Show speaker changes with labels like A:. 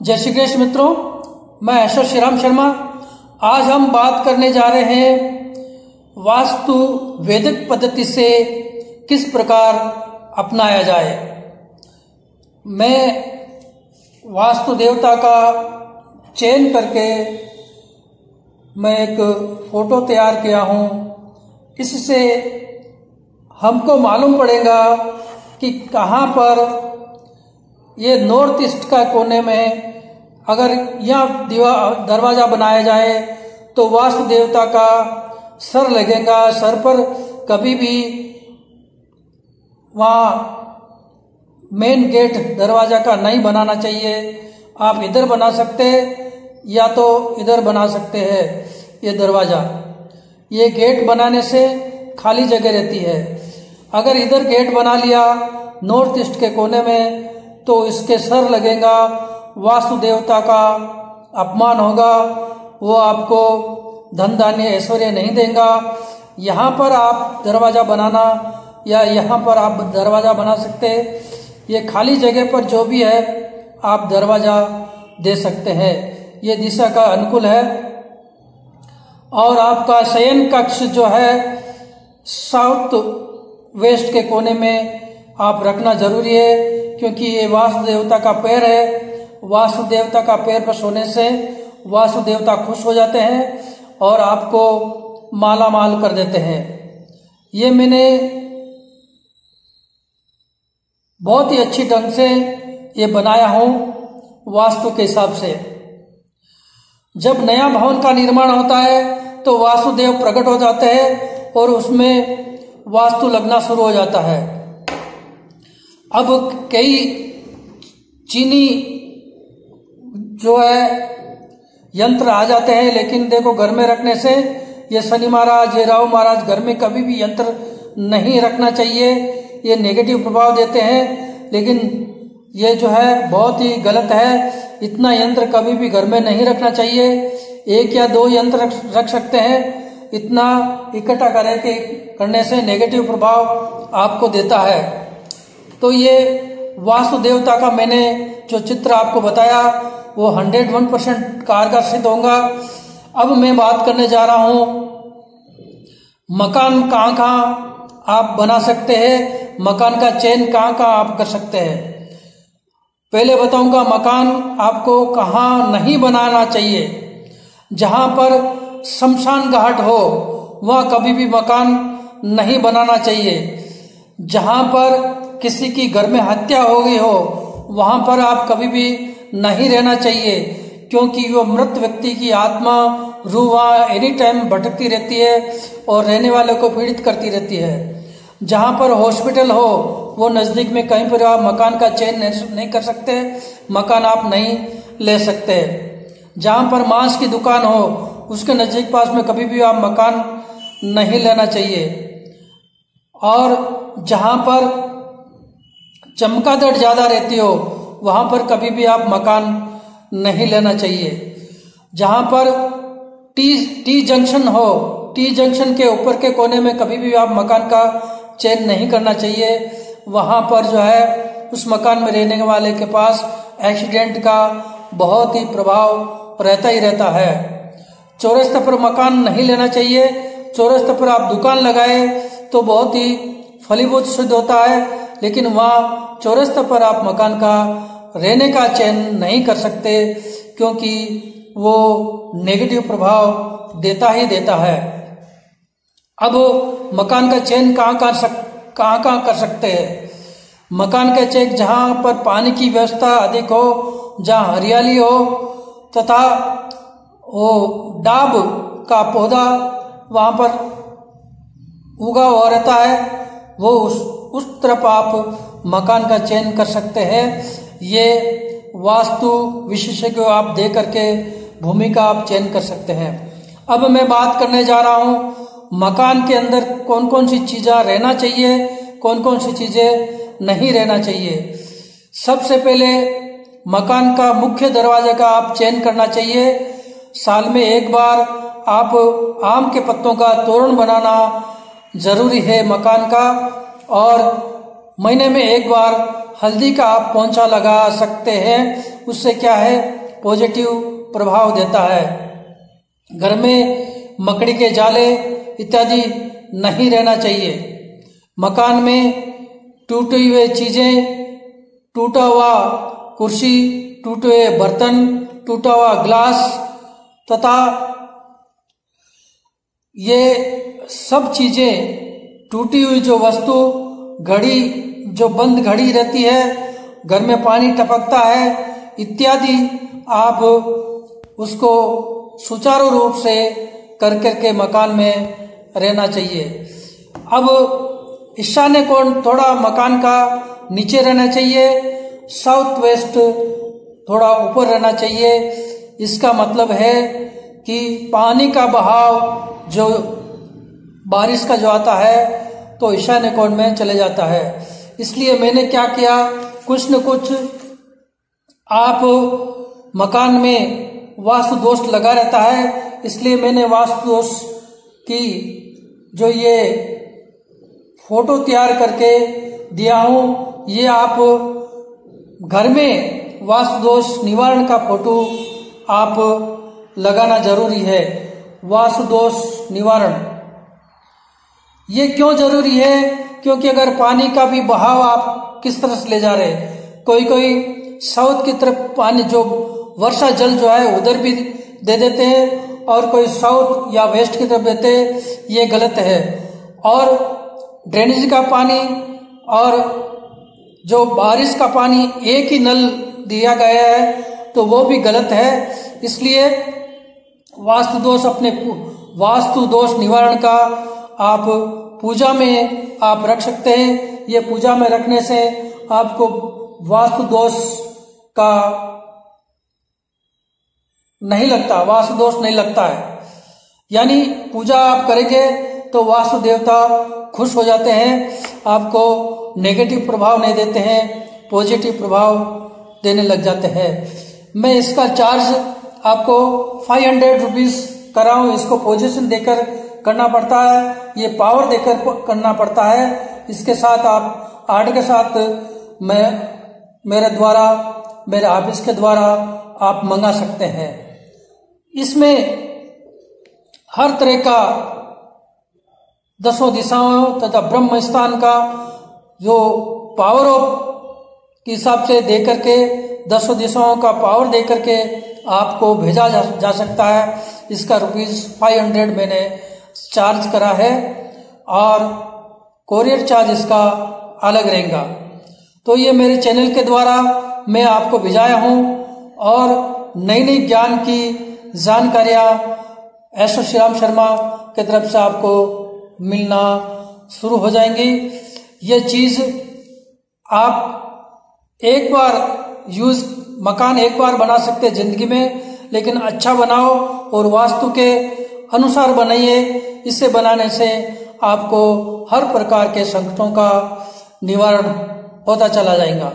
A: जय श्री कृष्ण मित्रों, मैं ऐश्वर श्री राम शर्मा। आज हम बात करने जा रहे हैं वास्तु वैदिक पद्धति से किस प्रकार अपनाया जाए। मैं वास्तु देवता का चयन करके मैं एक फोटो तैयार किया हूं। इससे हमको मालूम पड़ेगा कि कहां पर ये नॉर्थ ईस्ट का कोने में अगर यहाँ दरवाजा बनाया जाए तो वास्तु देवता का सर लगेगा। सर पर कभी भी वहाँ मेन गेट दरवाजा का नहीं बनाना चाहिए। आप इधर बना सकते हैं या तो इधर बना सकते हैं। ये दरवाजा, ये गेट बनाने से खाली जगह रहती है। अगर इधर गेट बना लिया नॉर्थ ईस्ट के कोने में तो इसके सर लगेगा, वास्तु देवता का अपमान होगा, वो आपको धन धान्य ऐश्वर्य नहीं देगा। यहाँ पर आप दरवाजा बनाना या यहाँ पर आप दरवाजा बना सकते हैं। ये खाली जगह पर जो भी है आप दरवाजा दे सकते हैं। ये दिशा का अनुकूल है। और आपका शयन कक्ष जो है साउथ वेस्ट के कोने में आप रखना जरूरी है, क्योंकि ये वास्तु देवता का पैर है। वास्तु देवता का पैर पर सोने से वास्तु देवता खुश हो जाते हैं और आपको माला माल कर देते हैं। ये मैंने बहुत ही अच्छी ढंग से ये बनाया हूं वास्तु के हिसाब से। जब नया भवन का निर्माण होता है तो वास्तुदेव प्रकट हो जाते हैं और उसमें वास्तु लगना शुरू हो जाता है। अब कई चीनी जो है यंत्र आ जाते हैं, लेकिन देखो घर में रखने से ये शनि महाराज, ये राहु महाराज, घर में कभी भी यंत्र नहीं रखना चाहिए। ये नेगेटिव प्रभाव देते हैं, लेकिन ये जो है बहुत ही गलत है। इतना यंत्र कभी भी घर में नहीं रखना चाहिए। एक या दो यंत्र रख सकते हैं। इतना इकट्ठा करने से नेगेटिव प्रभाव आपको देता है। तो ये वास्तु देवता का मैंने जो चित्र आपको बताया वो 101% कारगर सिद्ध होगा। अब मैं बात करने जा रहा हूं मकान कहाँ आप बना सकते हैं, मकान का चयन कहाँ आप कर सकते हैं। पहले बताऊंगा मकान आपको कहाँ नहीं बनाना चाहिए। जहां पर शमशान घाट हो वहां कभी भी मकान नहीं बनाना चाहिए। जहां पर किसी की घर में हत्या हो गई हो वहां पर आप कभी भी नहीं रहना चाहिए, क्योंकि वो मृत व्यक्ति की आत्मा रूह वहां एनी टाइम भटकती रहती है और रहने वाले को पीड़ित करती रहती है। जहां पर हॉस्पिटल हो वो नजदीक में कहीं पर आप मकान का चयन नहीं कर सकते, मकान आप नहीं ले सकते। जहां पर मांस की दुकान हो उसके नजदीक पास में कभी भी आप मकान नहीं लेना चाहिए। और जहां पर चमगादड़ ज्यादा रहती हो वहां पर कभी भी आप मकान नहीं लेना चाहिए। जहां पर टी जंक्शन हो, टी जंक्शन के ऊपर के कोने में कभी भी आप मकान का चयन नहीं करना चाहिए। वहां पर जो है उस मकान में रहने वाले के पास एक्सीडेंट का बहुत ही प्रभाव रहता ही रहता है। चौरस्ते पर मकान नहीं लेना चाहिए। चौरस्ते पर आप दुकान लगाए तो बहुत ही फलीभूत सिद्ध होता है, लेकिन वहां चौरस्ते पर आप मकान का रहने का चयन नहीं कर सकते, क्योंकि वो नेगेटिव प्रभाव देता ही देता है। अब मकान का चयन कहाँ कर सकते हैं। मकान का चयन जहां पर पानी की व्यवस्था अधिक हो, जहां हरियाली हो तथा वो डाब का पौधा वहां पर उगा हुआ रहता है, वो उस तरफ आप मकान का चयन कर सकते हैं। ये वास्तु विशेषज्ञ आप दे करके भूमि का आप चयन कर सकते हैं। अब मैं बात करने जा रहा हूं मकान के अंदर कौन कौन सी चीजें रहना चाहिए, कौन कौन सी चीजें नहीं रहना चाहिए। सबसे पहले मकान का मुख्य दरवाजे का आप चयन करना चाहिए। साल में एक बार आप आम के पत्तों का तोरण बनाना जरूरी है मकान का, और महीने में एक बार हल्दी का आप पोंछा लगा सकते हैं। उससे क्या है पॉजिटिव प्रभाव देता है। घर में मकड़ी के जाले इत्यादि नहीं रहना चाहिए। मकान में टूटी हुई चीजें, टूटा हुआ कुर्सी, टूटे हुए बर्तन, टूटा हुआ ग्लास तथा ये सब चीजें, टूटी हुई जो वस्तु, घड़ी जो बंद घड़ी रहती है, घर में पानी टपकता है इत्यादि, आप उसको सुचारू रूप से कर करके मकान में रहना चाहिए। अब ईशान्य कोण थोड़ा मकान का नीचे रहना चाहिए, साउथ वेस्ट थोड़ा ऊपर रहना चाहिए। इसका मतलब है कि पानी का बहाव जो बारिश का जो आता है तो ईशान्य कोण में चले जाता है। इसलिए मैंने क्या किया, कुछ न कुछ आप मकान में वास्तु दोष लगा रहता है, इसलिए मैंने वास्तु दोष की जो ये फोटो तैयार करके दिया हूँ, ये आप घर में वास्तु दोष निवारण का फोटो आप लगाना जरूरी है। वास्तु दोष निवारण ये क्यों जरूरी है? क्योंकि अगर पानी का भी बहाव आप किस तरह से ले जा रहे हैं, कोई साउथ की तरफ पानी जो वर्षा जल जो है उधर भी दे देते हैं और कोई साउथ या वेस्ट की तरफ देते हैं, ये गलत है। और ड्रेनेज का पानी और जो बारिश का पानी एक ही नल दिया गया है तो वो भी गलत है। इसलिए वास्तु दोष निवारण का आप पूजा में आप रख सकते हैं। ये पूजा में रखने से आपको वास्तु दोष का नहीं लगता, वास्तु दोष नहीं लगता है। यानी पूजा आप करेंगे तो वास्तु देवता खुश हो जाते हैं, आपको नेगेटिव प्रभाव नहीं देते हैं, पॉजिटिव प्रभाव देने लग जाते हैं। मैं इसका चार्ज आपको 500 रुपीज कर रहा हूँ। इसको पोजीशन देकर करना पड़ता है, ये पावर देकर करना पड़ता है। इसके साथ आप आर्ट के साथ मेरे ऑफिस के द्वारा आप मंगा सकते हैं। इसमें हर तरह का 10 दिशाओं तथा ब्रह्म स्थान का जो पावर ऑफ के हिसाब से दे करके 10 दिशाओं का पावर दे करके आपको भेजा जा सकता है। इसका ₹500 मैंने चार्ज करा है और कोरियर चार्ज इसका अलग रहेगा। तो ये मेरे चैनल के द्वारा मैं आपको भेजाया हूँ और नई नई ज्ञान की जानकारियाँ एसो श्री राम शर्मा की तरफ से आपको मिलना शुरू हो जाएंगी। ये चीज आप एक बार मकान एक बार बना सकते हैं जिंदगी में, लेकिन अच्छा बनाओ और वास्तु के अनुसार बनाइए। इसे बनाने से आपको हर प्रकार के संकटों का निवारण होता चला जाएगा।